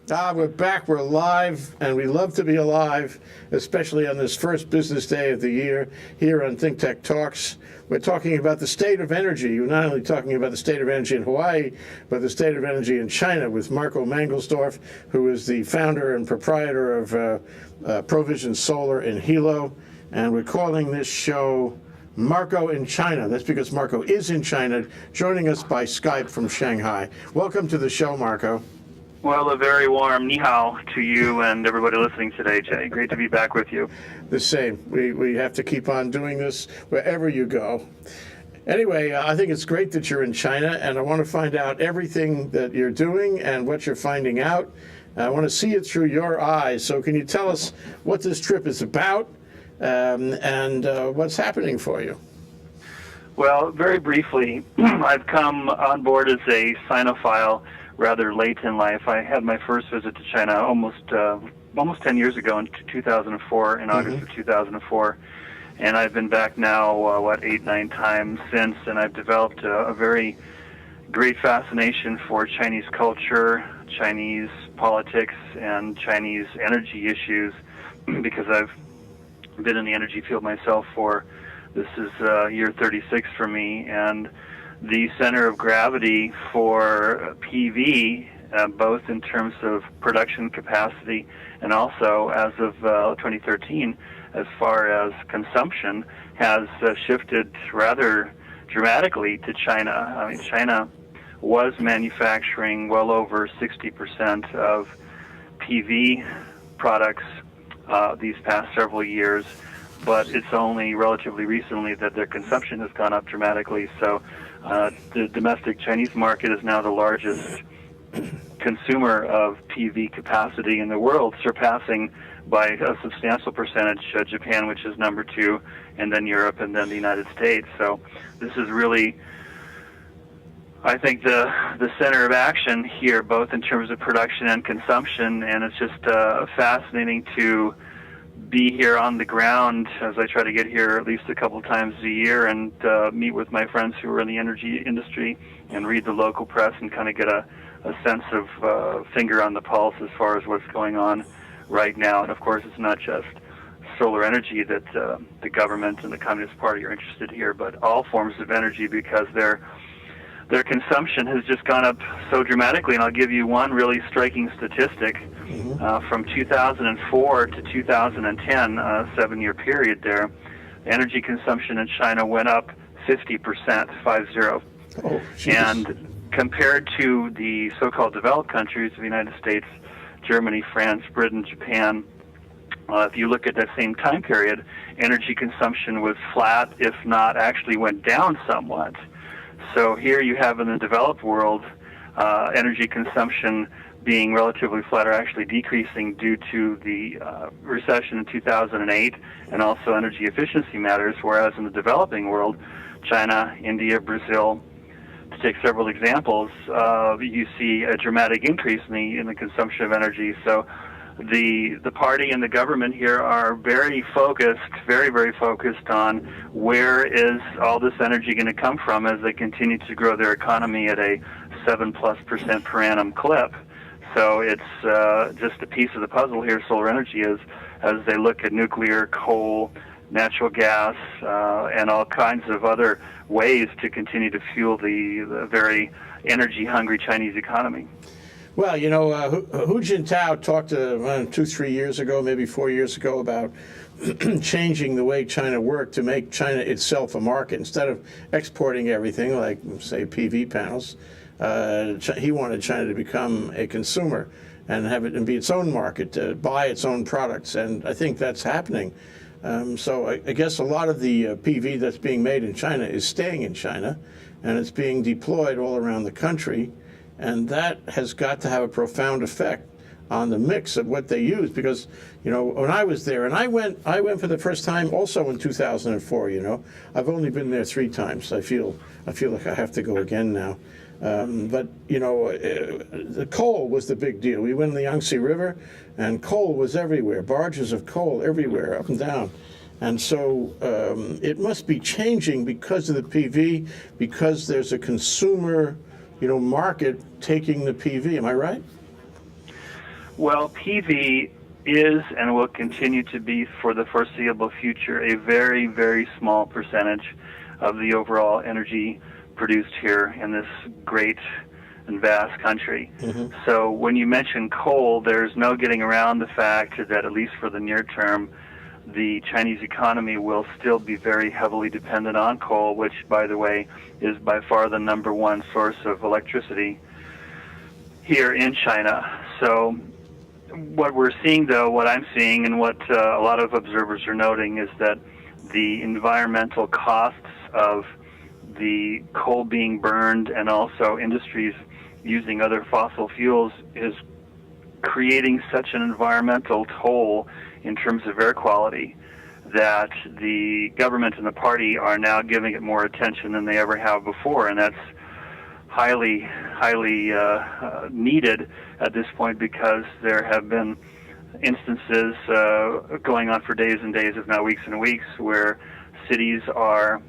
We're back, we're live, and we love to be alive, especially on this first business day of the year here on Think Tech Talks. We're talking about the state of energy. We're not only talking about the state of energy in Hawaii, but the state of energy in China with Marco Mangelsdorf, who is the founder and proprietor of Provision Solar in Hilo. And we're calling this show Marco in China. That's because Marco is in China, joining us by Skype from Shanghai. Welcome to the show, Marco. Well, a very warm ni hao to you and everybody listening today, Jay. Great to be back with you. The same. We have to keep on doing this wherever you go. Anyway, I think it's great that you're in China, and I want to find out everything that you're doing and what you're finding out. I want to see it through your eyes. So can you tell us what this trip is about and what's happening for you? Well, very briefly, I've come on board as a Sinophile rather late in life. I had my first visit to China almost 10 years ago in 2004, in August of 2004. And I've been back now, 8, 9 times since, and I've developed a very great fascination for Chinese culture, Chinese politics, and Chinese energy issues because I've been in the energy field myself this is year 36 for me, and the center of gravity for PV, both in terms of production capacity and also as of 2013, as far as consumption, has shifted rather dramatically to China. I mean, China was manufacturing well over 60% of PV products these past several years, but it's only relatively recently that their consumption has gone up dramatically. So the domestic Chinese market is now the largest consumer of PV capacity in the world, surpassing by a substantial percentage Japan, which is number 2, and then Europe, and then the United States. So this is really, I think, the center of action here, both in terms of production and consumption, and it's just fascinating to be here on the ground as I try to get here at least a couple times a year and meet with my friends who are in the energy industry and read the local press and kind of get a sense of finger on the pulse as far as what's going on right now. And of course, it's not just solar energy that the government and the Communist Party are interested here, but all forms of energy, because their consumption has just gone up so dramatically. And I'll give you one really striking statistic. From 2004 to 2010, a 7-year period there, energy consumption in China went up 50%, 50. Oh, and compared to the so-called developed countries of the United States, Germany, France, Britain, Japan, if you look at that same time period, energy consumption was flat, if not actually went down somewhat. So here you have in the developed world energy consumption being relatively flat or actually decreasing due to the recession in 2008 and also energy efficiency matters, whereas in the developing world, China, India, Brazil, to take several examples, you see a dramatic increase in the consumption of energy. So the party and the government here are very focused, very, very focused on where is all this energy going to come from as they continue to grow their economy at a 7+% per annum clip. So it's just a piece of the puzzle here, solar energy is, as they look at nuclear, coal, natural gas, and all kinds of other ways to continue to fuel the very energy-hungry Chinese economy. Well, you know, Hu Jintao talked 2-3 years ago, maybe 4 years ago, about changing the way China worked to make China itself a market. Instead of exporting everything, like, say, PV panels, he wanted China to become a consumer and have it and be its own market, to buy its own products, and I think that's happening. So I guess a lot of the PV that's being made in China is staying in China, and it's being deployed all around the country, and that has got to have a profound effect on the mix of what they use. Because, you know, when I was there, and I went for the first time also in 2004. You know, I've only been there 3 times. I feel like I have to go again now. But, you know, the coal was the big deal. We went in the Yangtze River, and coal was everywhere, barges of coal everywhere, up and down. And so it must be changing because of the PV, because there's a consumer, you know, market taking the PV. Am I right? Well, PV is and will continue to be for the foreseeable future a very, very small percentage of the overall energy produced here in this great and vast country. Mm-hmm. So when you mention coal, there's no getting around the fact that at least for the near term, the Chinese economy will still be very heavily dependent on coal, which, by the way, is by far the number one source of electricity here in China. So what we're seeing, though, what I'm seeing and what a lot of observers are noting is that the environmental costs of the coal being burned and also industries using other fossil fuels is creating such an environmental toll in terms of air quality that the government and the party are now giving it more attention than they ever have before, and that's highly needed at this point, because there have been instances going on for days and days, if not weeks and weeks, where cities are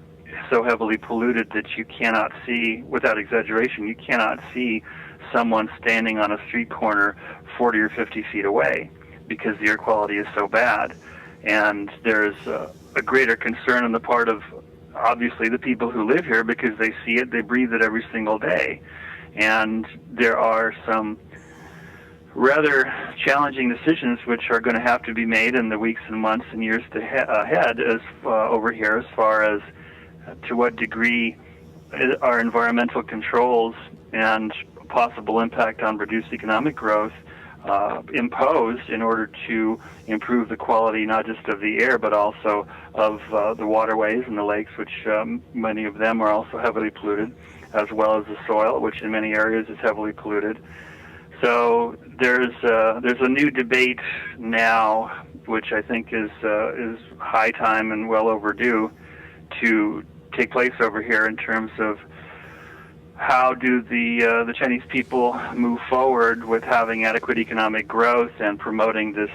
so heavily polluted that you cannot see, without exaggeration, you cannot see someone standing on a street corner 40 or 50 feet away because the air quality is so bad. And there's a greater concern on the part of, obviously, the people who live here, because they see it, they breathe it every single day. And there are some rather challenging decisions which are going to have to be made in the weeks and months and years ahead as over here, as far as to what degree are environmental controls and possible impact on reduced economic growth imposed in order to improve the quality not just of the air but also of the waterways and the lakes, which many of them are also heavily polluted, as well as the soil, which in many areas is heavily polluted. So there's a new debate now, which I think is high time and well overdue to take place over here, in terms of how do the Chinese people move forward with having adequate economic growth and promoting this,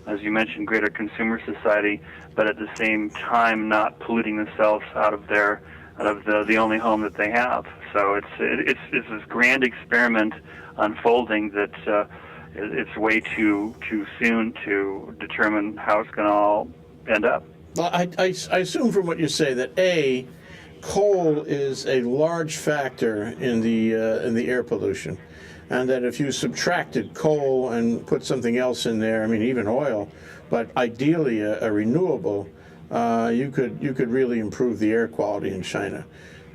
as you mentioned, greater consumer society, but at the same time not polluting themselves out of the only home that they have. So it's this grand experiment unfolding that it's way too soon to determine how it's going to all end up. Well, I assume from what you say that coal is a large factor in the air pollution, and that if you subtracted coal and put something else in there, I mean even oil, but ideally a renewable, you could really improve the air quality in China.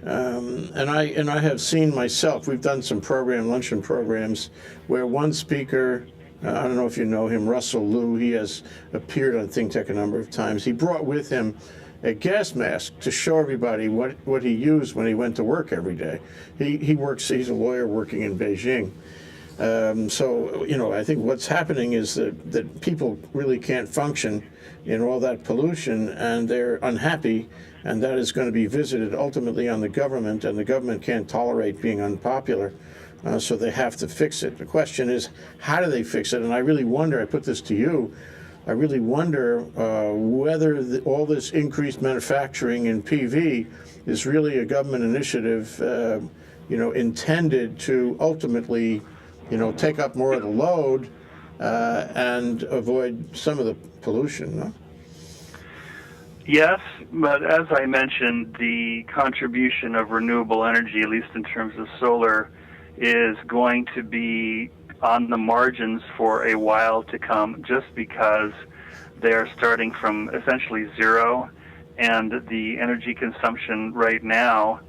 And I have seen myself. We've done some luncheon programs where one speaker, I don't know if you know him, Russell Liu, he has appeared on Think Tech a number of times. He brought with him a gas mask to show everybody what he used when he went to work every day. He's a lawyer working in Beijing. So, I think what's happening is that people really can't function in all that pollution, and they're unhappy, and that is going to be visited ultimately on the government, and the government can't tolerate being unpopular, so they have to fix it. The question is, how do they fix it? And I really wonder, I put this to you, I really wonder whether all this increased manufacturing in PV is really a government initiative, intended to ultimately, take up more of the load and avoid some of the pollution. No? Yes, but as I mentioned, the contribution of renewable energy, at least in terms of solar, is going to be on the margins for a while to come, just because they're starting from essentially zero, and the energy consumption right now,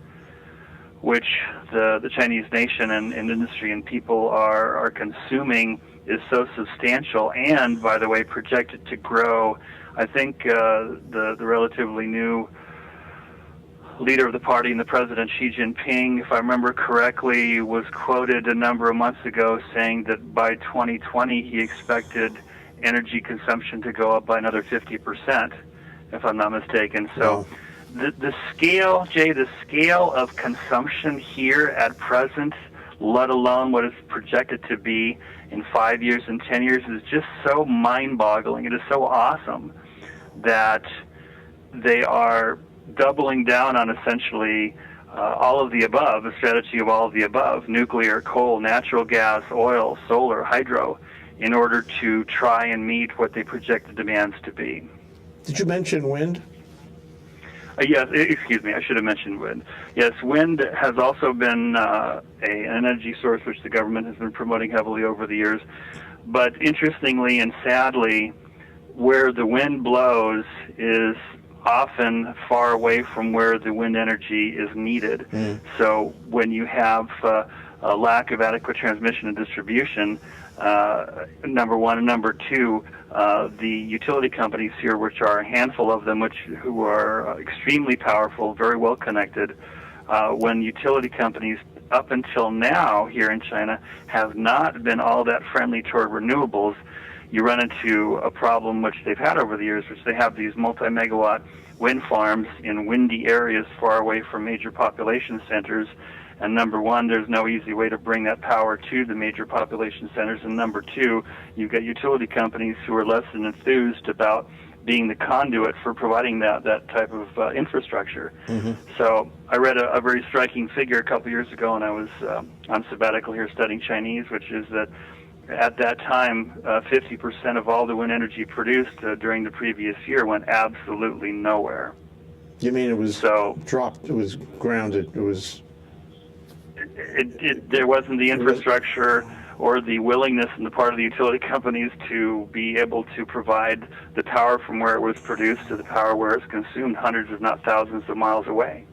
which the Chinese nation and industry and people are consuming, is so substantial, and, by the way, projected to grow. I think the relatively new leader of the party and the president, Xi Jinping, if I remember correctly, was quoted a number of months ago saying that by 2020 he expected energy consumption to go up by another 50%, if I'm not mistaken. So the scale, Jay, the scale of consumption here at present, let alone what is projected to be in 5 years and 10 years, is just so mind-boggling. It is so awesome that they are doubling down on essentially all of the above, a strategy of all of the above: nuclear, coal, natural gas, oil, solar, hydro, in order to try and meet what they project the demands to be. Did you mention wind? Yes, excuse me, I should have mentioned wind. Yes, wind has also been an energy source which the government has been promoting heavily over the years. But interestingly and sadly, where the wind blows is often far away from where the wind energy is needed. So when you have a lack of adequate transmission and distribution, number one, and number two, the utility companies here, which are a handful of them, who are extremely powerful, very well connected, when utility companies up until now here in China have not been all that friendly toward renewables, you run into a problem which they've had over the years, which they have these multi-megawatt wind farms in windy areas far away from major population centers. And number one, there's no easy way to bring that power to the major population centers. And number two, you've got utility companies who are less than enthused about being the conduit for providing that type of infrastructure. So I read a very striking figure a couple years ago, and I was on sabbatical here studying Chinese, which is that at that time, 50% of all the wind energy produced during the previous year went absolutely nowhere. You mean it was dropped, it was grounded, it was... There wasn't the infrastructure or the willingness on the part of the utility companies to be able to provide the power from where it was produced to the power where it's consumed hundreds if not thousands of miles away.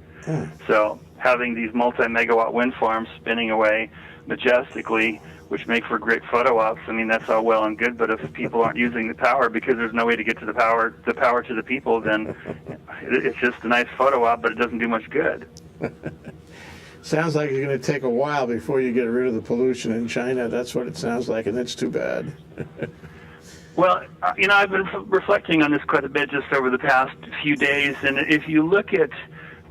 So having these multi-megawatt wind farms spinning away majestically, which make for great photo ops, I mean, that's all well and good, but if people aren't using the power because there's no way to get to the power to the people, then it's just a nice photo op, but it doesn't do much good. Sounds like it's going to take a while before you get rid of the pollution in China. That's what it sounds like, and that's too bad. Well, I've been reflecting on this quite a bit just over the past few days, and if you look at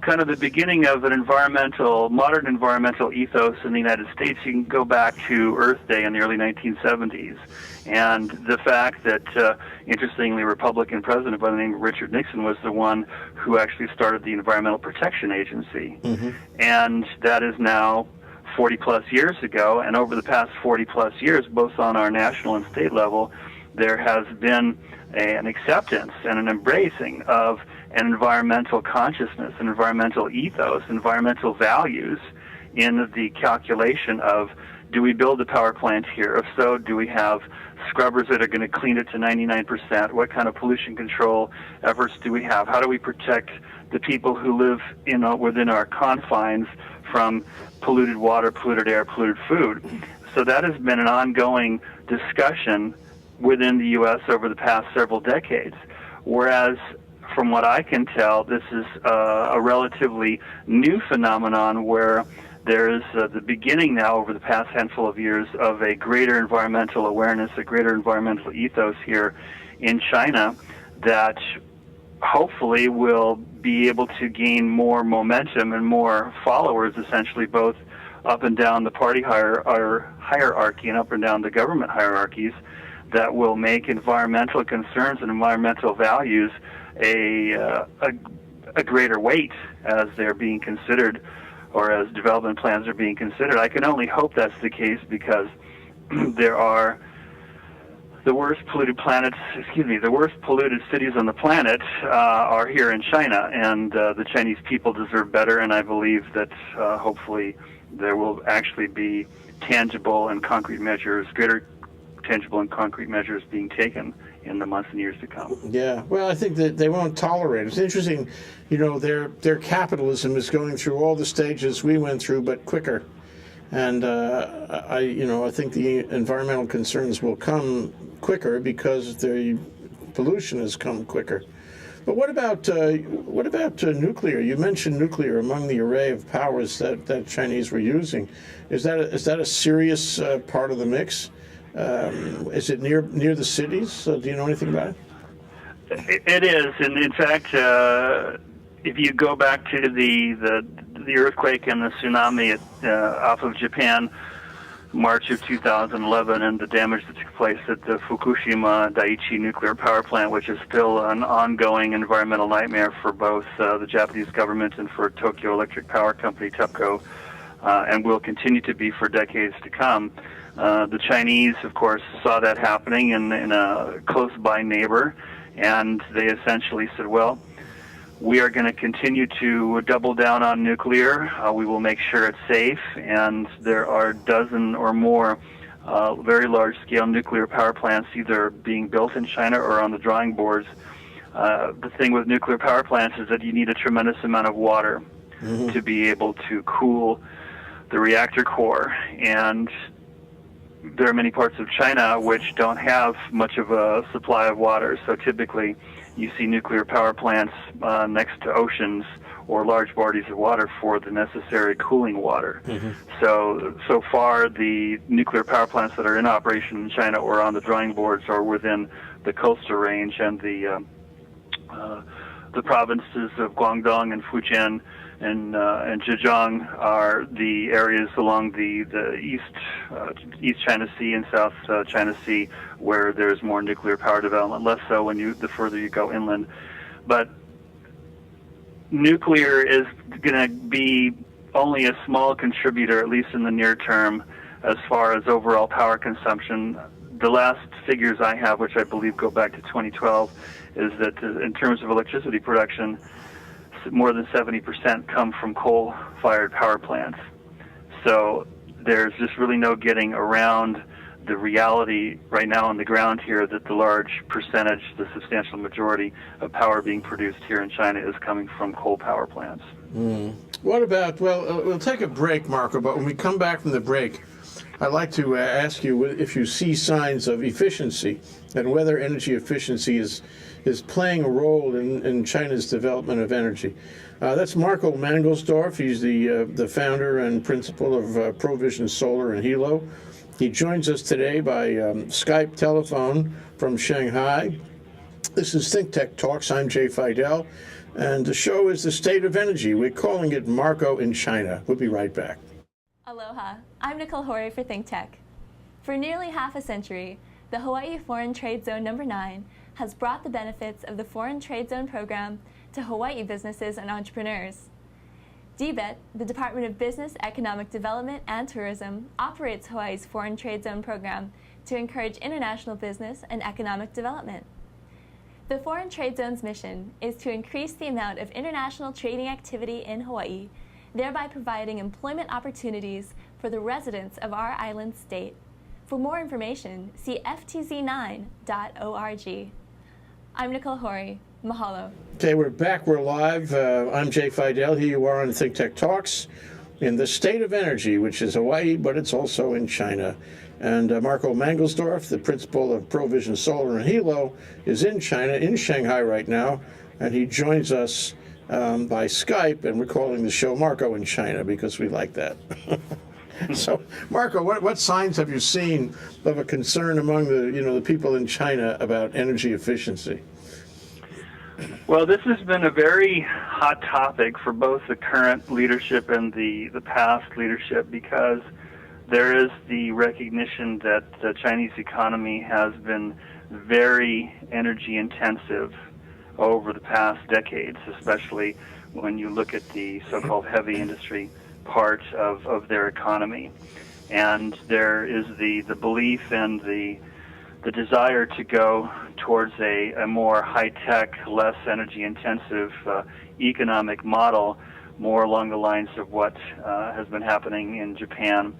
kind of the beginning of an modern environmental ethos in the United States, you can go back to Earth Day in the early 1970s. And the fact that, interestingly, a Republican president by the name of Richard Nixon was the one who actually started the Environmental Protection Agency. And that is now 40-plus years ago. And over the past 40-plus years, both on our national and state level, there has been an acceptance and an embracing of an environmental consciousness, an environmental ethos, environmental values in the calculation of, do we build a power plant here? If so, do we have scrubbers that are going to clean it to 99%? What kind of pollution control efforts do we have? How do we protect the people who live within our confines from polluted water, polluted air, polluted food? So that has been an ongoing discussion within the U.S. over the past several decades, whereas from what I can tell, this is a relatively new phenomenon where there is the beginning now over the past handful of years of a greater environmental awareness, a greater environmental ethos here in China that hopefully will be able to gain more momentum and more followers, essentially, both up and down the party hierarchy and up and down the government hierarchies, that will make environmental concerns and environmental values a greater weight as they're being considered, or as development plans are being considered. I can only hope that's the case, because there are the worst polluted cities on the planet are here in China, and the Chinese people deserve better, and I believe that hopefully there will actually be tangible and concrete measures, greater tangible and concrete measures being taken in the months and years to come. Yeah, well, I think that they won't tolerate it. It's interesting, their capitalism is going through all the stages we went through, but quicker. And I think the environmental concerns will come quicker because the pollution has come quicker. But what about nuclear? You mentioned nuclear among the array of powers that Chinese were using. Is that a serious part of the mix? Is it near the cities? Do you know anything about it? It is, and in fact, if you go back to the earthquake and the tsunami off of Japan, March of 2011, and the damage that took place at the Fukushima Daiichi nuclear power plant, which is still an ongoing environmental nightmare for both the Japanese government and for Tokyo Electric Power Company, TEPCO, and will continue to be for decades to come. The Chinese, of course, saw that happening in a close-by neighbor, and they essentially said, well, we are going to continue to double down on nuclear. We will make sure it's safe, and there are a dozen or more very large-scale nuclear power plants either being built in China or on the drawing boards. The thing with nuclear power plants is that you need a tremendous amount of water to be able to cool the reactor core, and there are many parts of China which don't have much of a supply of water, so typically you see nuclear power plants next to oceans or large bodies of water for the necessary cooling water. So far, the nuclear power plants that are in operation in China or on the drawing boards are within the coastal range, and the provinces of Guangdong and Fujian and Zhejiang are the areas along the East China Sea and South China Sea where there's more nuclear power development, less so when the further you go inland. But nuclear is going to be only a small contributor, at least in the near term, as far as overall power consumption. The last figures I have, which I believe go back to 2012, is that in terms of electricity production, more than 70% come from coal-fired power plants. So there's just really no getting around the reality right now on the ground here that the large percentage, the substantial majority of power being produced here in China is coming from coal power plants. What about, well, we'll take a break, Marco, but when we come back from the break, I'd like to ask you if you see signs of efficiency and whether energy efficiency is playing a role in China's development of energy. That's Marco Mangelsdorf. He's the founder and principal of Provision Solar and Hilo. He joins us today by Skype telephone from Shanghai. This is Think Tech Talks. I'm Jay Fidell, and the show is The State of Energy. We're calling it Marco in China. We'll be right back. Aloha, I'm Nicole Horry for Think Tech. For nearly half a century, the Hawaii Foreign Trade Zone No. 9 has brought the benefits of the Foreign Trade Zone program to Hawaii businesses and entrepreneurs. DBET, the Department of Business, Economic Development, and Tourism, operates Hawaii's Foreign Trade Zone program to encourage international business and economic development. The Foreign Trade Zone's mission is to increase the amount of international trading activity in Hawaii, thereby providing employment opportunities for the residents of our island state. For more information, see ftz9.org. I'm Nicole Horry. Mahalo. Okay, we're back. We're live. I'm Jay Fidell. Here you are on Think Tech Talks in the State of Energy, which is Hawaii, but it's also in China. And Marco Mangelsdorf, the principal of Provision Solar and Hilo, is in China, in Shanghai right now, and he joins us by Skype, and we're calling the show Marco in China because we like that. So, Marco, what signs have you seen of a concern among the people in China about energy efficiency? Well, this has been a very hot topic for both the current leadership and the past leadership, because there is the recognition that the Chinese economy has been very energy intensive over the past decades, especially when you look at the so-called heavy industry part of their economy. And there is the belief and the desire to go towards a more high-tech, less energy-intensive economic model, more along the lines of what has been happening in Japan,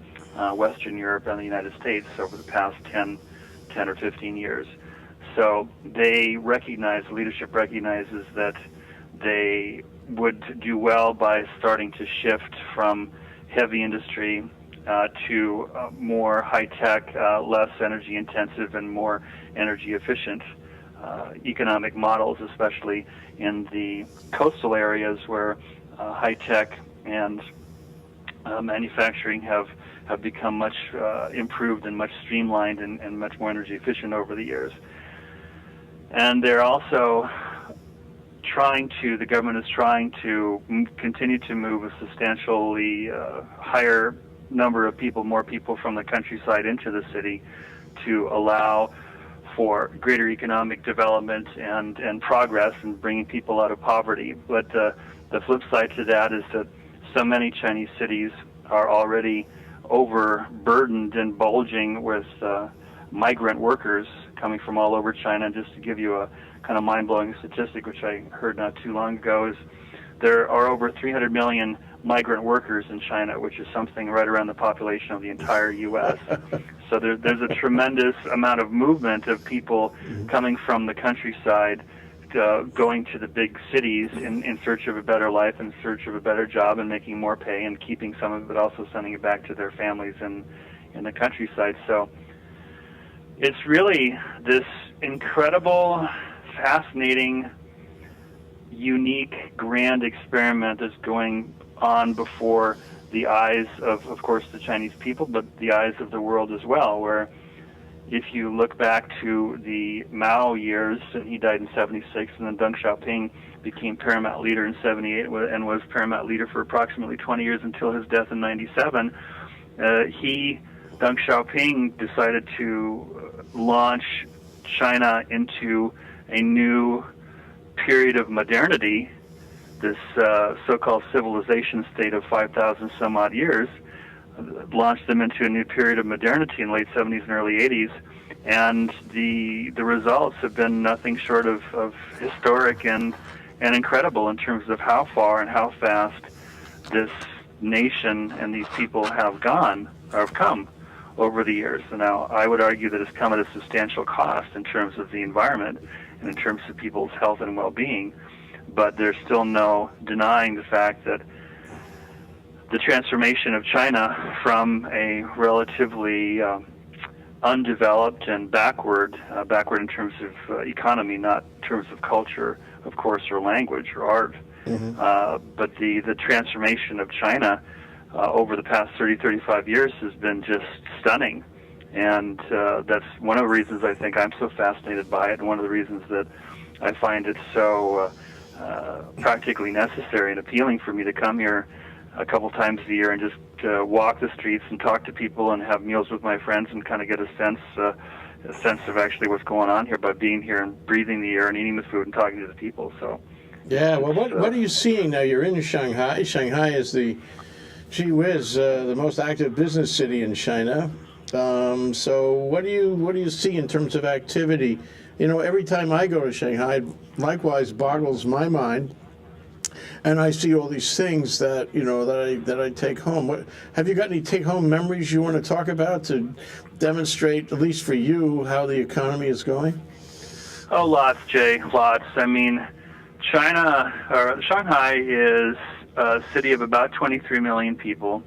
Western Europe, and the United States over the past 10 or 15 years. So they recognize, leadership recognizes that they would do well by starting to shift from heavy industry to more high-tech, less energy-intensive, and more energy-efficient economic models, especially in the coastal areas where high-tech and manufacturing have become much improved and much streamlined and much more energy-efficient over the years. And they're also the government is trying to continue to move a substantially higher number of people, more people from the countryside into the city to allow for greater economic development and progress and bringing people out of poverty. But the flip side to that is that so many Chinese cities are already overburdened and bulging with migrant workers coming from all over China. Just to give you a kind of mind-blowing statistic, which I heard not too long ago, is there are over 300 million migrant workers in China, which is something right around the population of the entire U.S. So there's a tremendous amount of movement of people coming from the countryside, going to the big cities in search of a better life, in search of a better job, and making more pay, and keeping some of it, also sending it back to their families in the countryside. So it's really this incredible, fascinating, unique, grand experiment that's going on before the eyes of course, the Chinese people, but the eyes of the world as well, where if you look back to the Mao years, and he died in 76, and then Deng Xiaoping became paramount leader in 78 and was paramount leader for approximately 20 years until his death in 97, Deng Xiaoping decided to launch China into a new period of modernity, this so-called civilization state of 5,000 some odd years, launched them into a new period of modernity in late 70s and early 80s, and the results have been nothing short of historic and incredible in terms of how far and how fast this nation and these people have come over the years. So now I would argue that it's come at a substantial cost in terms of the environment and in terms of people's health and well-being, but there's still no denying the fact that the transformation of China from a relatively undeveloped and backward in terms of economy, not in terms of culture, of course, or language or art, but the transformation of China over the past 30, 35 years has been just stunning. And that's one of the reasons I think I'm so fascinated by it, and one of the reasons that I find it so practically necessary and appealing for me to come here a couple times a year and just walk the streets and talk to people and have meals with my friends and kind of get a sense of actually what's going on here by being here and breathing the air and eating the food and talking to the people. So yeah, well, what are you seeing now? You're in Shanghai. Shanghai is the, gee whiz, the most active business city in China. So what do you see in terms of activity? You know, every time I go to Shanghai, likewise boggles my mind, and I see all these things that that I take home. Have you got any take-home memories you want to talk about to demonstrate, at least for you, how the economy is going? Oh, lots, Jay, lots. I mean, Shanghai is a city of about 23 million people.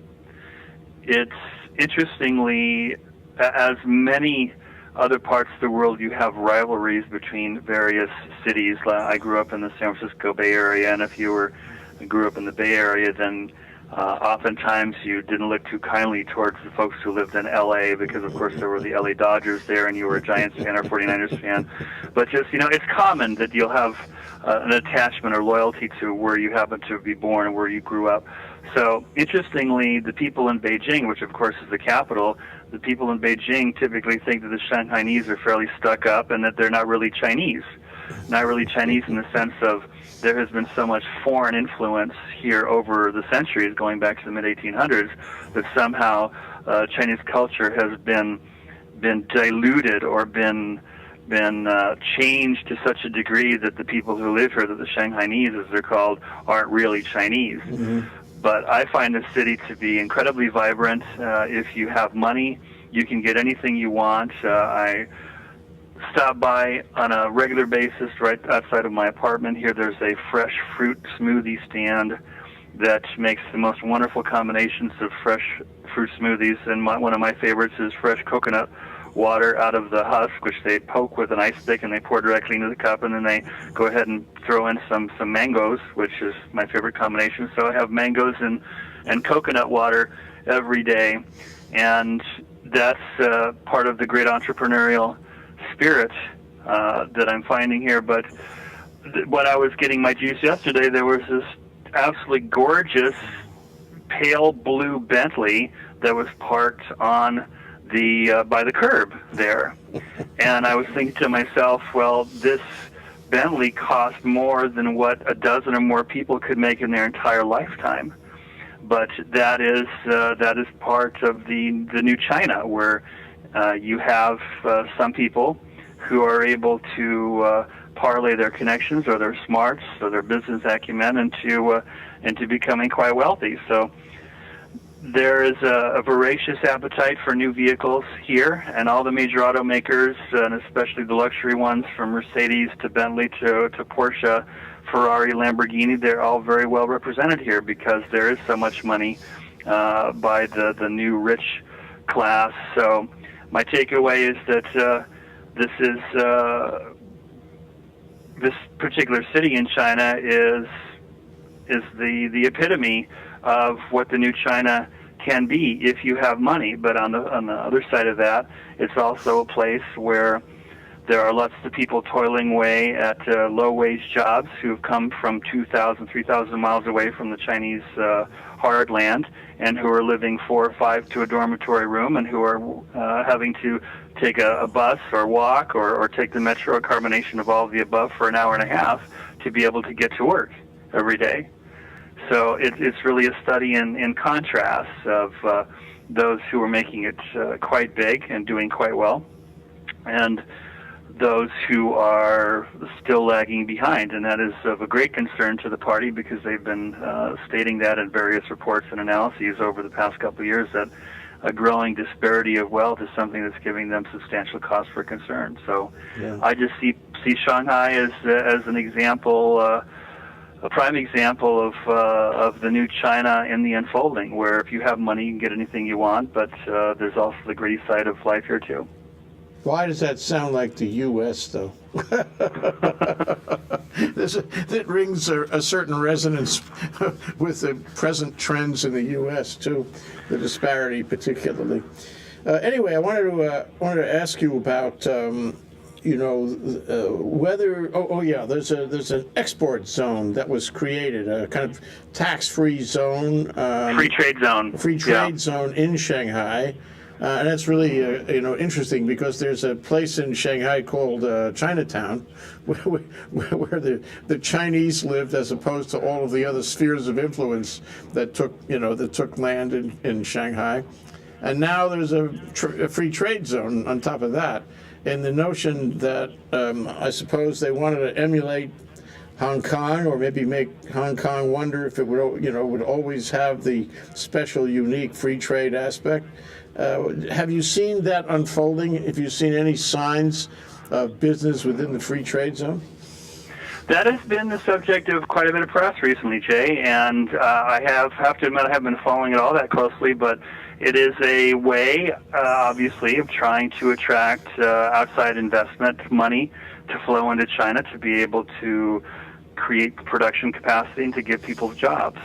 It's interestingly, as many other parts of the world, you have rivalries between various cities. I grew up in the San Francisco Bay Area, and if you grew up in the Bay Area, then oftentimes you didn't look too kindly towards the folks who lived in L.A. because, of course, there were the L.A. Dodgers there, and you were a Giants fan or 49ers fan. But just, it's common that you'll have an attachment or loyalty to where you happen to be born and where you grew up. So, interestingly, the people in Beijing, which of course is the capital, the people in Beijing typically think that the Shanghainese are fairly stuck up and that they're not really Chinese. Not really Chinese in the sense of there has been so much foreign influence here over the centuries, going back to the mid-1800s, that somehow Chinese culture has been diluted or been changed to such a degree that the people who live here, that the Shanghainese, as they're called, aren't really Chinese. Mm-hmm. But I find the city to be incredibly vibrant. If you have money, you can get anything you want. I stop by on a regular basis right outside of my apartment here. There's a fresh fruit smoothie stand that makes the most wonderful combinations of fresh fruit smoothies. And one of my favorites is fresh coconut water out of the husk, which they poke with an ice pick and they pour directly into the cup, and then they go ahead and throw in some mangoes, which is my favorite combination. So I have mangoes and coconut water every day, and that's part of the great entrepreneurial spirit that I'm finding here. But when I was getting my juice yesterday, there was this absolutely gorgeous pale blue Bentley that was parked on by the curb there, and I was thinking to myself, well, this Bentley cost more than what a dozen or more people could make in their entire lifetime. but that is part of the new China, where you have some people who are able to parlay their connections or their smarts or their business acumen into becoming quite wealthy. So there is a voracious appetite for new vehicles here, and all the major automakers, and especially the luxury ones from Mercedes to Bentley to Porsche, Ferrari, Lamborghini, they're all very well represented here because there is so much money by the new rich class. So my takeaway is that this particular city in China is the epitome of what the new China can be if you have money. But on the other side of that, it's also a place where there are lots of people toiling away at low-wage jobs who have come from 2,000, 3,000 miles away from the Chinese hard land, and who are living 4 or 5 to a dormitory room, and who are having to take a bus or walk or take the metro, a combination of all of the above, for an hour and a half to be able to get to work every day. So it's really a study in contrasts of those who are making it quite big and doing quite well, and those who are still lagging behind. And that is of a great concern to the party, because they've been stating that in various reports and analyses over the past couple of years, that a growing disparity of wealth is something that's giving them substantial cause for concern. So yeah. I just see Shanghai as an example, a prime example of the new China in the unfolding, where if you have money, you can get anything you want, but there's also the gritty side of life here too. Why does that sound like the U.S., though? That rings a certain resonance with the present trends in the U.S., too, the disparity particularly. Anyway, I wanted to ask you about, whether, there's an export zone that was created, a kind of tax-free zone. Free trade zone. Free trade zone in Shanghai. And that's really interesting, because there's a place in Shanghai called Chinatown, where the Chinese lived, as opposed to all of the other spheres of influence that took land in Shanghai. And now there's a free trade zone on top of that, and the notion that I suppose they wanted to emulate Hong Kong, or maybe make Hong Kong wonder if it would always have the special, unique free trade aspect. Have you seen that unfolding? Have you seen any signs of business within the free trade zone? That has been the subject of quite a bit of press recently, Jay, and I have to admit I haven't been following it all that closely, but it is a way, obviously, of trying to attract outside investment money to flow into China, to be able to create production capacity and to give people jobs.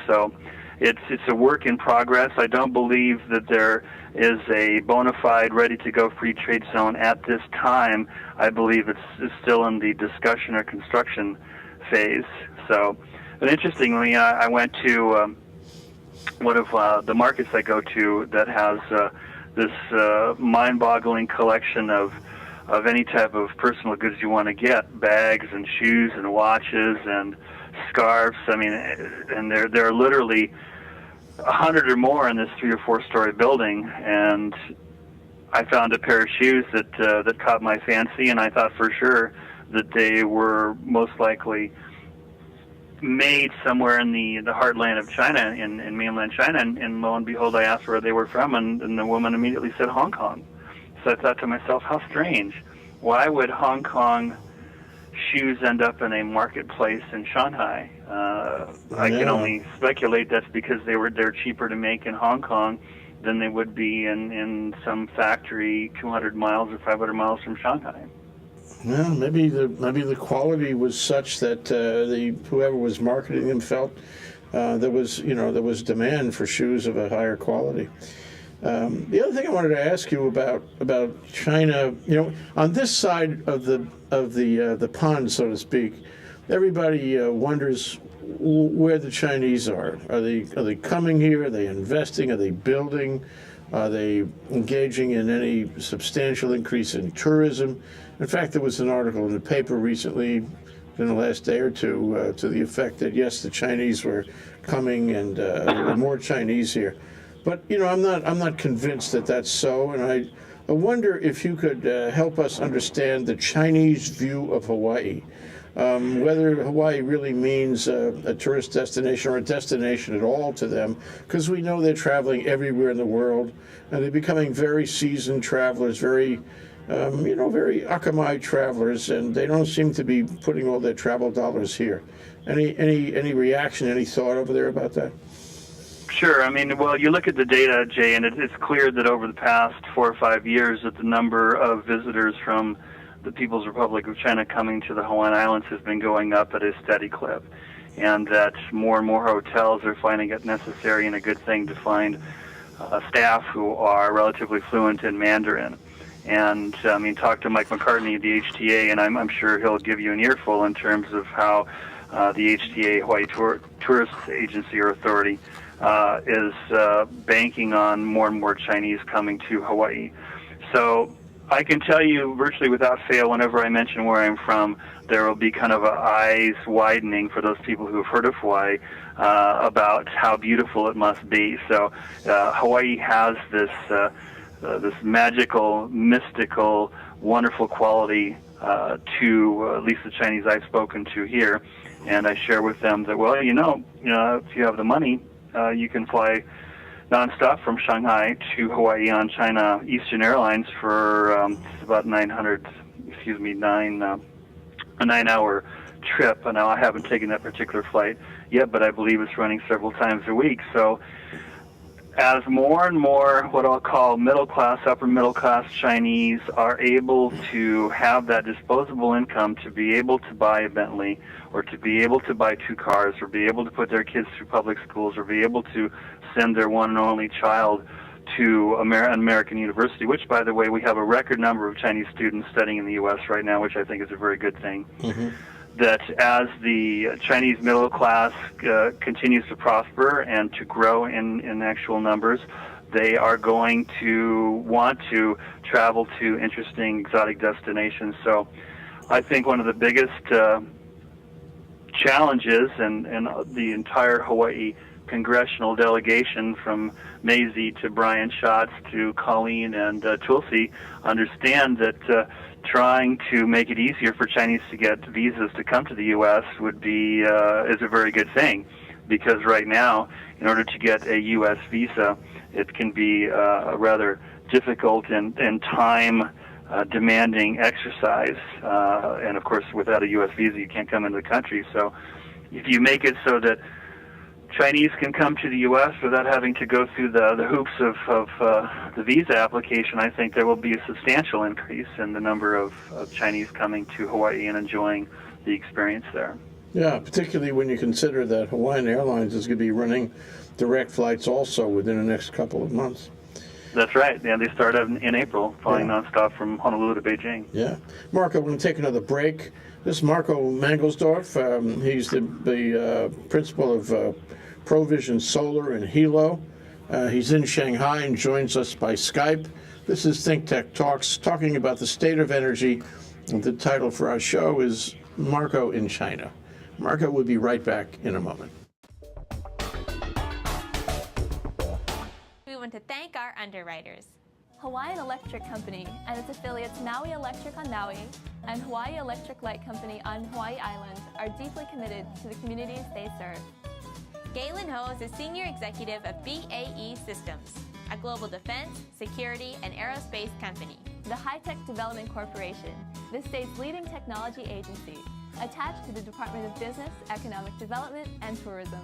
So it's a work in progress. I don't believe that there is a bona fide, ready-to-go free trade zone at this time. I believe it's still in the discussion or construction phase. So, but interestingly, I went to one of the markets I go to that has this mind-boggling collection of any type of personal goods you want to get, bags and shoes and watches and scarves. I mean, and there are literally 100 or more in this 3 or 4 story building, and I found a pair of shoes that caught my fancy, and I thought for sure that they were most likely made somewhere in the heartland of China, in mainland China, and lo and behold, I asked where they were from, and the woman immediately said Hong Kong. So I thought to myself, how strange. Why would Hong Kong shoes end up in a marketplace in Shanghai? I can only speculate that's because they're cheaper to make in Hong Kong than they would be in some factory 200 miles or 500 miles from Shanghai. Well, maybe the quality was such that whoever was marketing them felt there was demand for shoes of a higher quality. The other thing I wanted to ask you about China, on this side of the pond, so to speak, everybody wonders where the Chinese are. Are they coming here? Are they investing? Are they building? Are they engaging in any substantial increase in tourism? In fact, there was an article in the paper recently in the last day or two to the effect that yes, the Chinese were coming and there were more Chinese here. But I'm not convinced that that's so, and I wonder if you could help us understand the Chinese view of Hawaii. Whether Hawaii really means a tourist destination or a destination at all to them, because we know they're traveling everywhere in the world, and they're becoming very seasoned travelers, very very Akamai travelers, and they don't seem to be putting all their travel dollars here. Any reaction, any thought over there about that? Sure. I mean, well, you look at the data, Jay, and it's clear that over the past 4 or 5 years that the number of visitors from the People's Republic of China coming to the Hawaiian Islands has been going up at a steady clip, and that more and more hotels are finding it necessary and a good thing to find staff who are relatively fluent in Mandarin. And I mean, talk to Mike McCartney, the HTA, and I'm sure he'll give you an earful in terms of how the HTA, Hawaii Tourist Agency or Authority, is banking on more and more Chinese coming to Hawaii. So I can tell you virtually without fail, whenever I mention where I'm from, there will be kind of eyes widening for those people who have heard of Hawaii about how beautiful it must be. So Hawaii has this this magical, mystical, wonderful quality to at least the Chinese I've spoken to here, and I share with them that, well, if you have the money, you can fly nonstop from Shanghai to Hawaii on China Eastern Airlines for about a 9-hour trip. And now I haven't taken that particular flight yet, but I believe it's running several times a week. So as more and more what I'll call middle-class, upper-middle-class Chinese are able to have that disposable income to be able to buy a Bentley or to be able to buy 2 cars or be able to put their kids through public schools or be able to send their one and only child to an American university, which, by the way, we have a record number of Chinese students studying in the U.S. right now, which I think is a very good thing. Mm-hmm. That as the Chinese middle class continues to prosper and to grow in actual numbers, they are going to want to travel to interesting exotic destinations. So I think one of the biggest challenges, and the entire Hawaii congressional delegation from Maisie to Brian Schatz to Colleen and Tulsi understand that trying to make it easier for Chinese to get visas to come to the U.S. would be is a very good thing, because right now, in order to get a U.S. visa, it can be a rather difficult and time demanding exercise, and of course, without a U.S. visa, you can't come into the country. So, if you make it so that Chinese can come to the U.S. without having to go through the hoops of the visa application, I think there will be a substantial increase in the number of Chinese coming to Hawaii and enjoying the experience there. Yeah, particularly when you consider that Hawaiian Airlines is going to be running direct flights also within the next couple of months. That's right. Yeah, they start in April, flying nonstop from Honolulu to Beijing. Yeah. Marco, we're going to take another break. This is Marco Mangelsdorf. He's the principal of Provision Solar in Hilo. He's in Shanghai and joins us by Skype. This is Think Tech Talks, talking about the state of energy. And the title for our show is Marco in China. Marco will be right back in a moment. We want to thank our underwriters. Hawaiian Electric Company and its affiliates Maui Electric on Maui and Hawaii Electric Light Company on Hawaii Island are deeply committed to the communities they serve. Galen Ho is a senior executive of BAE Systems, a global defense, security, and aerospace company. The High-Tech Development Corporation, the state's leading technology agency, attached to the Department of Business, Economic Development, and Tourism.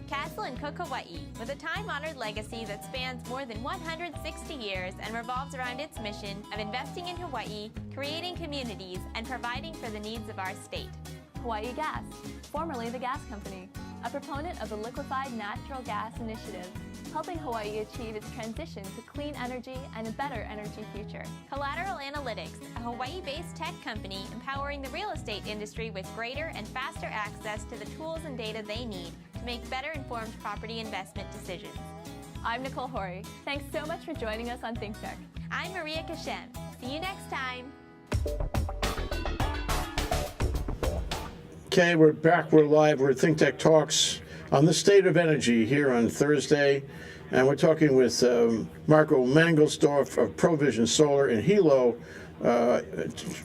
Castle in Kokowai, with a time-honored legacy that spans more than 160 years and revolves around its mission of investing in Hawaii, creating communities, and providing for the needs of our state. Hawaii Gas, formerly the Gas Company, a proponent of the Liquefied Natural Gas Initiative, helping Hawaii achieve its transition to clean energy and a better energy future. Collateral Analytics, a Hawaii-based tech company empowering the real estate industry with greater and faster access to the tools and data they need to make better informed property investment decisions. I'm Nicole Horry. Thanks so much for joining us on Think Tech. I'm Maria Kashem. See you next time. Okay, we're back. We're live. We're at Think Tech Talks on the state of energy here on Thursday. And we're talking with Marco Mangelsdorf of Provision Solar in Hilo,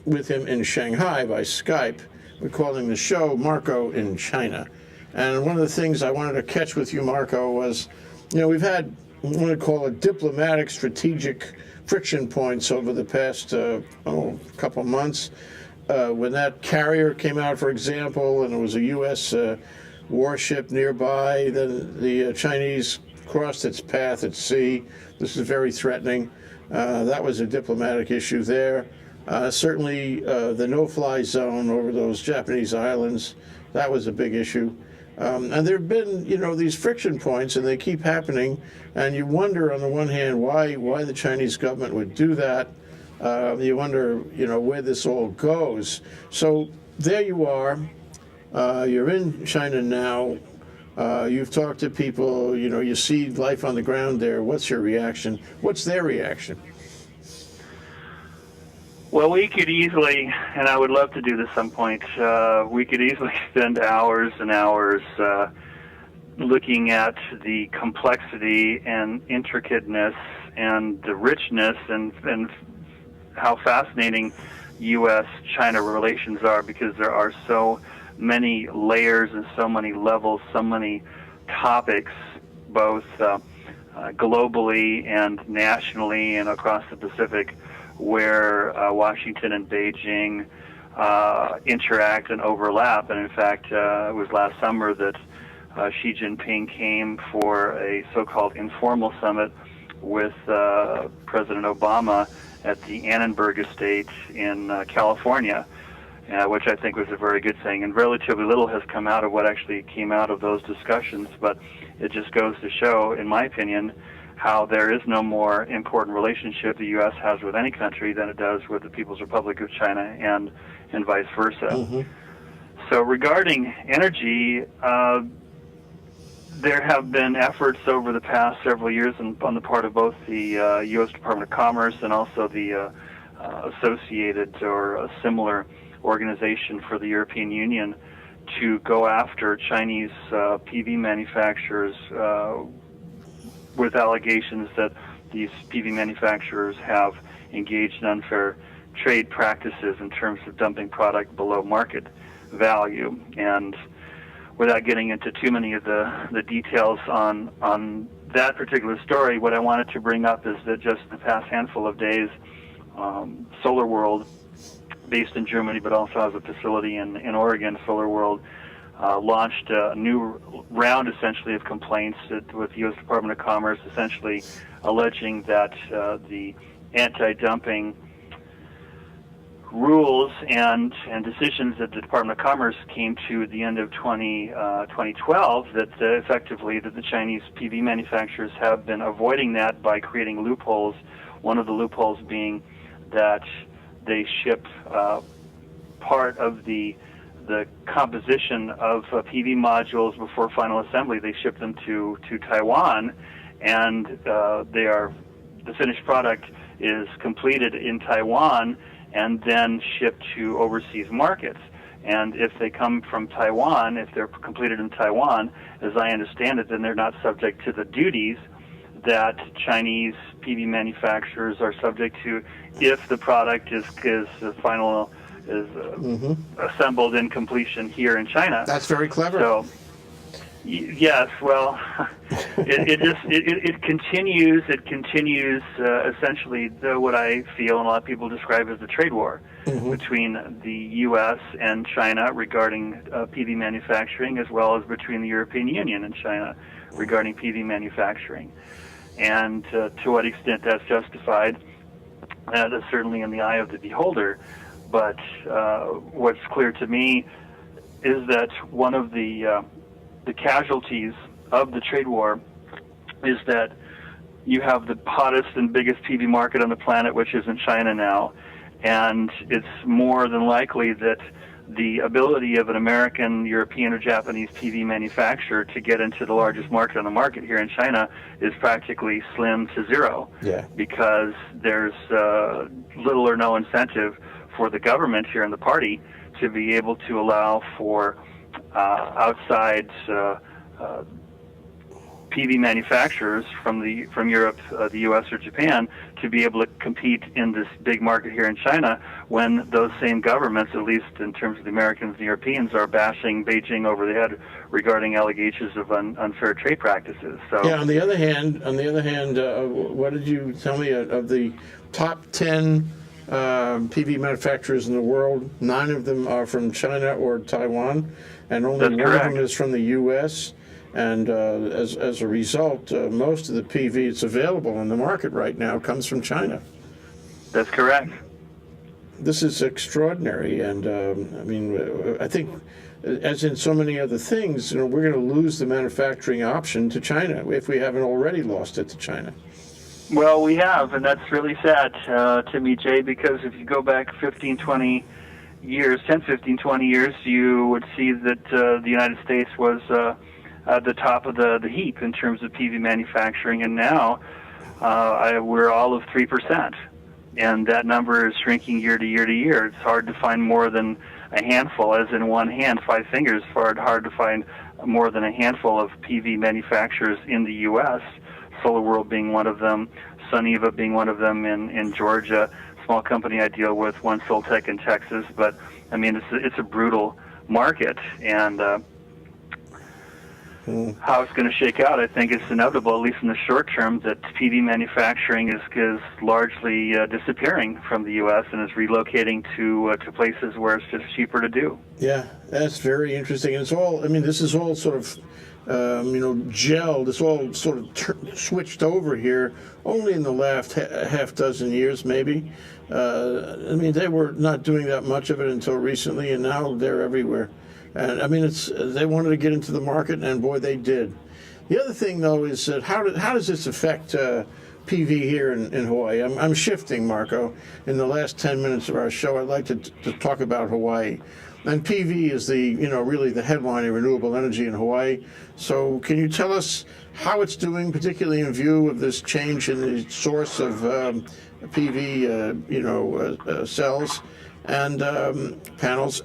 with him in Shanghai by Skype. We're calling the show Marco in China. And one of the things I wanted to catch with you, Marco, was, we've had, I want to call it diplomatic, strategic friction points over the past couple months. When that carrier came out, for example, and it was a U.S. Warship nearby, then the Chinese crossed its path at sea. This is very threatening. That was a diplomatic issue there. Certainly, the no-fly zone over those Japanese islands, that was a big issue. And there have been, these friction points, and they keep happening. And you wonder, on the one hand, why the Chinese government would do that. You wonder, where this all goes. So there you are. You're in China now. You've talked to people. You see life on the ground there. What's your reaction? What's their reaction? Well, we could easily, and I would love to do this some point, we could easily spend hours and hours looking at the complexity and intricateness and the richness and how fascinating U.S.-China relations are, because there are so many layers and so many levels, so many topics, both globally and nationally and across the Pacific, where Washington and Beijing interact and overlap. And in fact, it was last summer that Xi Jinping came for a so-called informal summit with President Obama at the Annenberg Estate in California, which I think was a very good thing. And relatively little has come out of what actually came out of those discussions, but it just goes to show, in my opinion, how there is no more important relationship the U.S. has with any country than it does with the People's Republic of China, and vice versa. Mm-hmm. So regarding energy, there have been efforts over the past several years on the part of both the U.S. Department of Commerce and also the associated or similar organization for the European Union to go after Chinese PV manufacturers with allegations that these PV manufacturers have engaged in unfair trade practices in terms of dumping product below market value. And without getting into too many of the details on that particular story, what I wanted to bring up is that just the past handful of days, Solar World, based in Germany but also has a facility in Oregon, Solar World, launched a new round, essentially, of complaints with the U.S. Department of Commerce, essentially alleging that the anti-dumping rules and decisions that the Department of Commerce came to at the end of 2012, that effectively that the Chinese PV manufacturers have been avoiding that by creating loopholes, one of the loopholes being that they ship part of the composition of PV modules before final assembly. They ship them to Taiwan, and the finished product is completed in Taiwan and then shipped to overseas markets. And if they come from Taiwan, if they're completed in Taiwan, as I understand it, then they're not subject to the duties that Chinese PV manufacturers are subject to if the product is assembled in completion here in China. That's very clever. So, yes, well, it continues. It continues essentially what I feel and a lot of people describe as the trade war between the U.S. and China regarding PV manufacturing, as well as between the European Union and China regarding PV manufacturing. And to what extent that's justified, that's certainly in the eye of the beholder. But what's clear to me is that one of the casualties of the trade war is that you have the hottest and biggest PV market on the planet, which is in China now, and it's more than likely that the ability of an American, European, or Japanese PV manufacturer to get into the largest market on the market here in China is practically slim to zero, because there's little or no incentive for the government here in the party to be able to allow for outside PV manufacturers from Europe, the U.S., or Japan to be able to compete in this big market here in China, when those same governments, at least in terms of the Americans and Europeans, are bashing Beijing over the head regarding allegations of unfair trade practices. So yeah. On the other hand, what did you tell me of the top 10 PV manufacturers in the world? 9 of them are from China or Taiwan, and only That's one correct. of them is from the U.S. And as a result, most of the PV that's available in the market right now comes from China. That's correct. This is extraordinary, and I mean, I think, as in so many other things, we're going to lose the manufacturing option to China if we haven't already lost it to China. Well, we have, and that's really sad to me, Jay, because if you go back 15, 20 years, 10, 15, 20 years, you would see that the United States was at the top of the heap in terms of PV manufacturing, and now we're all of 3%. And that number is shrinking year to year to year. It's hard to find more than a handful, as in one hand, 5 fingers. Hard to find more than a handful of PV manufacturers in the U.S., Solar World being one of them, Suniva being one of them in Georgia, small company I deal with, One Soltech in Texas. But, I mean, it's a brutal market, and how it's going to shake out, I think it's inevitable, at least in the short term, that PV manufacturing is largely disappearing from the U.S. and is relocating to places where it's just cheaper to do. Yeah, that's very interesting. And it's all, I mean, this is all sort of, gelled. It's all sort of switched over here only in the last half dozen years, maybe. I mean, they were not doing that much of it until recently, and now they're everywhere. And I mean, they wanted to get into the market, and boy, they did. The other thing, though, is that how does this affect PV here in Hawaii? I'm shifting, Marco. In the last 10 minutes of our show, I'd like to talk about Hawaii. And PV is really the headline of renewable energy in Hawaii. So can you tell us how it's doing, particularly in view of this change in the source of PV, cells and panels,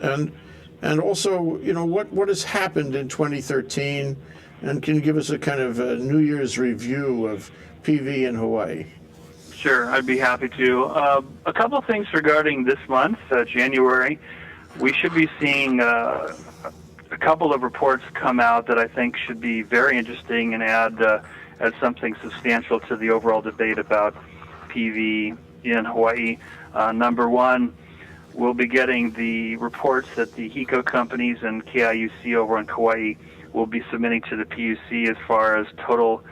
and also, what has happened in 2013, and can you give us a kind of a New Year's review of PV in Hawaii? Sure, I'd be happy to. A couple of things regarding this month, January. We should be seeing a couple of reports come out that I think should be very interesting and add something substantial to the overall debate about PV in Hawaii. Number one, we'll be getting the reports that the HECO companies and KIUC over in Kauai will be submitting to the PUC as far as total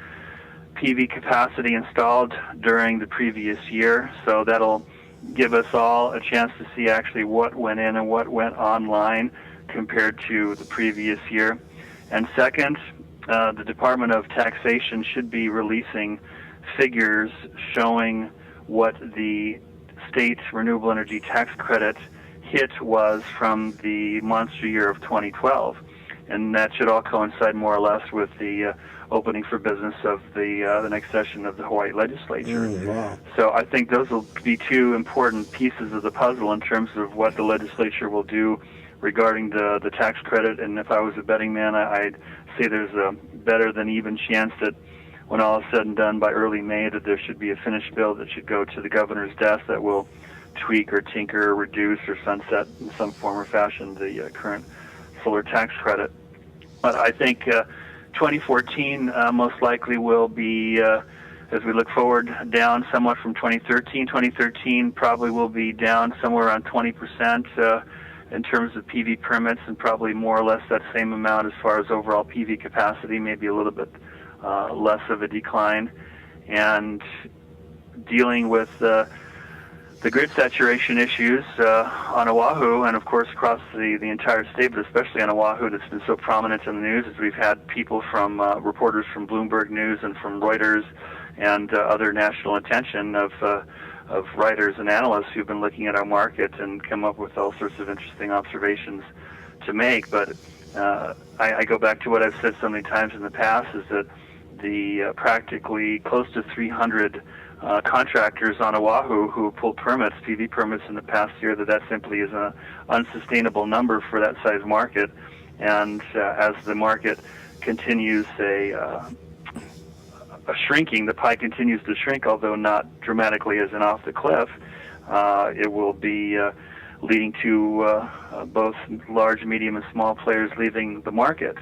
PV capacity installed during the previous year. So that'll give us all a chance to see actually what went in and what went online compared to the previous year. And second, the Department of Taxation should be releasing figures showing what the state renewable energy tax credit hit was from the monster year of 2012. And that should all coincide more or less with the opening for business of the next session of the Hawaii legislature. Wow. So I think those will be 2 important pieces of the puzzle in terms of what the legislature will do regarding the tax credit. And if I was a betting man, I'd say there's a better than even chance that when all is said and done by early May, that there should be a finished bill that should go to the governor's desk that will tweak or tinker or reduce or sunset in some form or fashion the current solar tax credit. But I think 2014 most likely will be, as we look forward, down somewhat from 2013. 2013 probably will be down somewhere around 20% in terms of PV permits, and probably more or less that same amount as far as overall PV capacity, maybe a little bit less of a decline. And dealing with the grid saturation issues on Oahu, and of course across the entire state, but especially on Oahu, that's been so prominent in the news, as we've had people from reporters from Bloomberg News and from Reuters and other national attention of writers and analysts who've been looking at our market and come up with all sorts of interesting observations to make. But I go back to what I've said so many times in the past, is that the practically close to 300 contractors on Oahu who pulled permits, PV permits in the past year, that simply is an unsustainable number for that size market. And as the market continues shrinking, the pie continues to shrink, although not dramatically as in off the cliff, it will be leading to both large, medium, and small players leaving the market.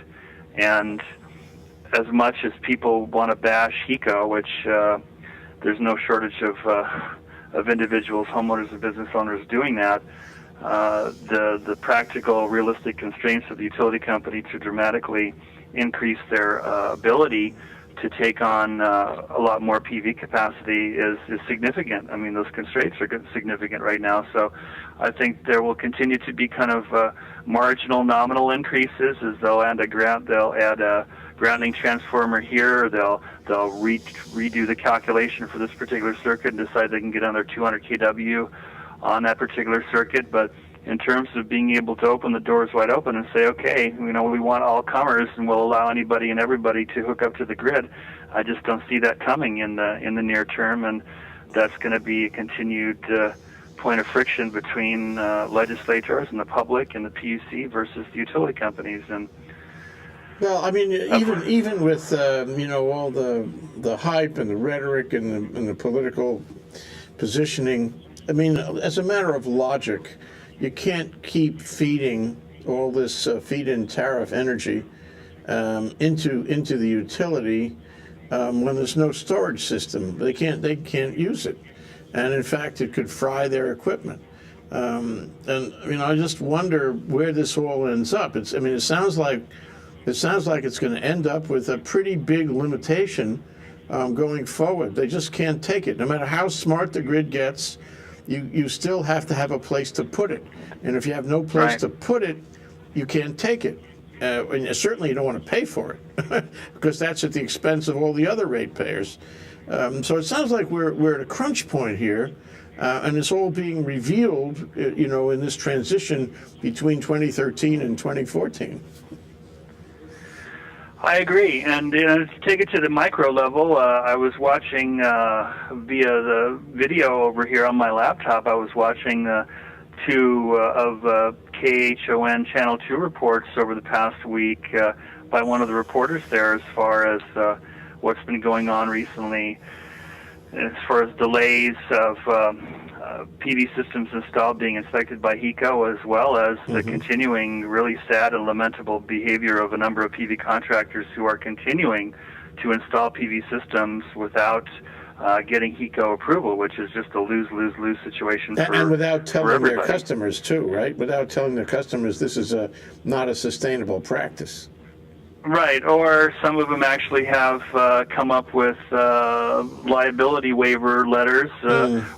And as much as people want to bash HECO, which there's no shortage of individuals, homeowners, and business owners doing that, the practical, realistic constraints of the utility company to dramatically increase their ability to take on a lot more PV capacity is significant. I mean, those constraints are significant right now. So I think there will continue to be kind of marginal, nominal increases, as they'll add a grounding transformer here, or they'll redo the calculation for this particular circuit and decide they can get another 200 kW on that particular circuit. But in terms of being able to open the doors wide open and say, okay, we want all comers and we'll allow anybody and everybody to hook up to the grid, I just don't see that coming in the near term, and that's going to be a continued point of friction between legislators and the public and the PUC versus the utility companies. And well, I mean, even with all the hype and the rhetoric and the political positioning, I mean, as a matter of logic, you can't keep feeding all this feed-in tariff energy into the utility when there's no storage system. They can't use it, and in fact, it could fry their equipment. And I just wonder where this all ends up. It sounds like it's going to end up with a pretty big limitation going forward. They just can't take it, no matter how smart the grid gets. You still have to have a place to put it, and if you have no place to put it, you can't take it, and certainly you don't want to pay for it because that's at the expense of all the other ratepayers. So it sounds like we're at a crunch point here, and it's all being revealed, in this transition between 2013 and 2014. I agree, and to take it to the micro level, I was watching via the video over here on my laptop. I was watching two of KHON Channel 2 reports over the past week by one of the reporters there, as far as what's been going on recently, as far as delays of PV systems installed being inspected by HECO, as well as the continuing really sad and lamentable behavior of a number of PV contractors who are continuing to install PV systems without getting HECO approval, which is just a lose-lose-lose situation for everybody. And without telling their customers, too, right? Without telling their customers this is not a sustainable practice. Right, or some of them actually have come up with liability waiver letters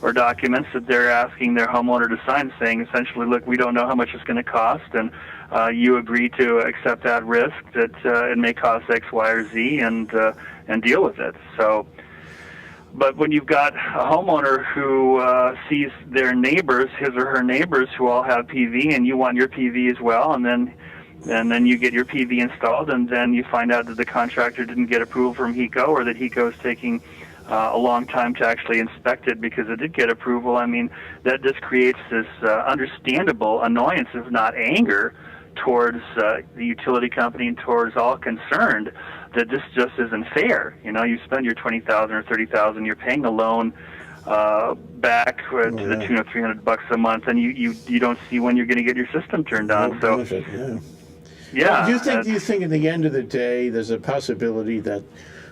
or documents that they're asking their homeowner to sign, saying essentially, look, we don't know how much it's going to cost, and you agree to accept that risk that it may cost X, Y, or Z, and deal with it. So, but when you've got a homeowner who sees their neighbors, his or her neighbors, who all have PV, and you want your PV as well, and then you get your PV installed, and then you find out that the contractor didn't get approval from HECO, or that HECO is taking a long time to actually inspect it because it did get approval. I mean, that just creates this understandable annoyance, if not anger, towards the utility company and towards all concerned, that this just isn't fair. You spend your $20,000 or $30,000, you're paying a loan back to the tune of $300 a month, and you don't see when you're going to get your system turned on. So. Benefit, yeah. Well, do you think at the end of the day there's a possibility that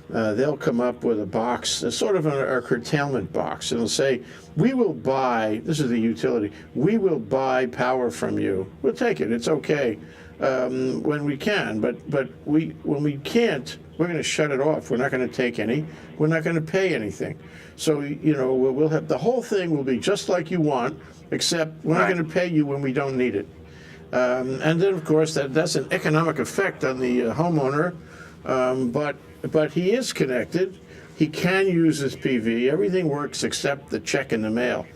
they'll come up with a box, sort of a curtailment box, and they'll say, we will buy, this is the utility, we will buy power from you. We'll take it, it's okay, when we can, but when we can't, we're going to shut it off. We're not going to take any. We're not going to pay anything. So, we'll have, the whole thing will be just like you want, except we're not going to pay you when we don't need it. And then, of course, that's an economic effect on the homeowner, but he is connected. He can use his PV. Everything works except the check in the mail.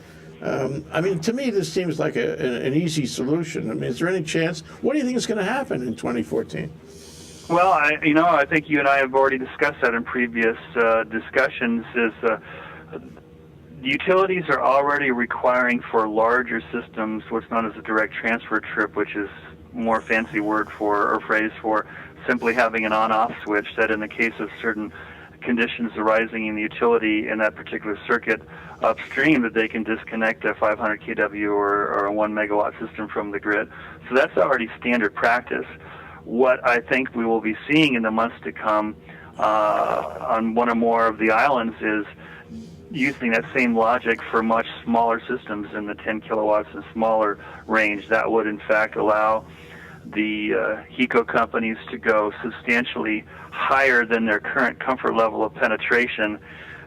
To me, this seems like an easy solution. Is there any chance? What do you think is going to happen in 2014? Well, I think you and I have already discussed that in previous discussions. Is utilities are already requiring for larger systems what's known as a direct transfer trip, which is more fancy word for or phrase for simply having an on-off switch that in the case of certain conditions arising in the utility in that particular circuit upstream, that they can disconnect a 500 kW or a 1 megawatt system from the grid. So that's already standard practice. What I think we will be seeing in the months to come on one or more of the islands is using that same logic for much smaller systems in the 10 kilowatts and smaller range. That would in fact allow the HECO companies to go substantially higher than their current comfort level of penetration,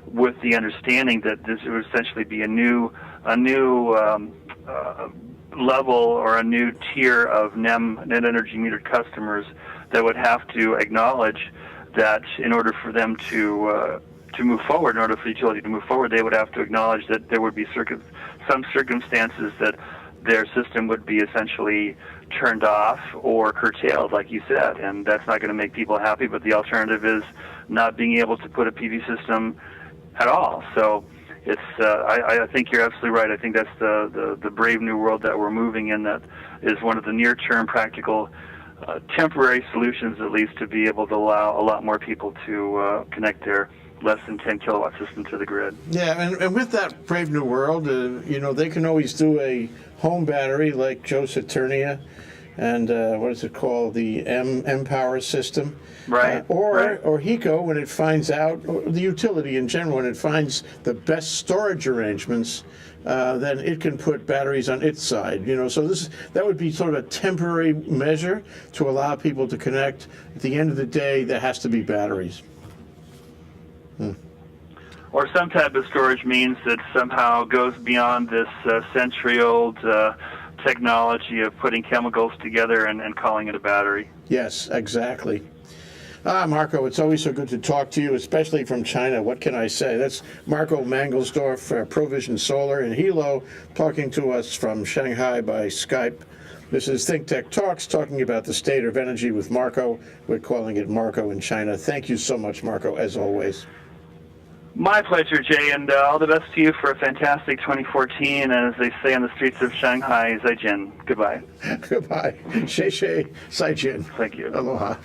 with the understanding that this would essentially be a new level or a new tier of NEM, net energy metered customers, that would have to acknowledge that in order for them to move forward, in order for the utility to move forward, they would have to acknowledge that there would be some circumstances that their system would be essentially turned off or curtailed, like you said, and that's not going to make people happy, but the alternative is not being able to put a PV system at all. So it's I think you're absolutely right. I think that's the brave new world that we're moving in. That is one of the near-term practical temporary solutions, at least, to be able to allow a lot more people to connect their less than 10 kilowatt system to the grid. Yeah, and with that brave new world, they can always do a home battery like Joe Saturnia and what is it called, the M-Power system. Right. Or HECO, when it finds out, or the utility in general, when it finds the best storage arrangements, then it can put batteries on its side. So that would be sort of a temporary measure to allow people to connect. At the end of the day, there has to be batteries. Or some type of storage means that somehow goes beyond this century-old technology of putting chemicals together and calling it a battery. Yes, exactly. Marco, it's always so good to talk to you, especially from China. What can I say? That's Marco Mangelsdorf, Provision Solar in Hilo, talking to us from Shanghai by Skype. This is Think Tech Talks, talking about the state of energy with Marco. We're calling it Marco in China. Thank you so much, Marco, as always. My pleasure, Jay, and all the best to you for a fantastic 2014. And as they say on the streets of Shanghai, Zaijian. Goodbye. Goodbye. Shei Shei, Zaijian. Thank you. Aloha.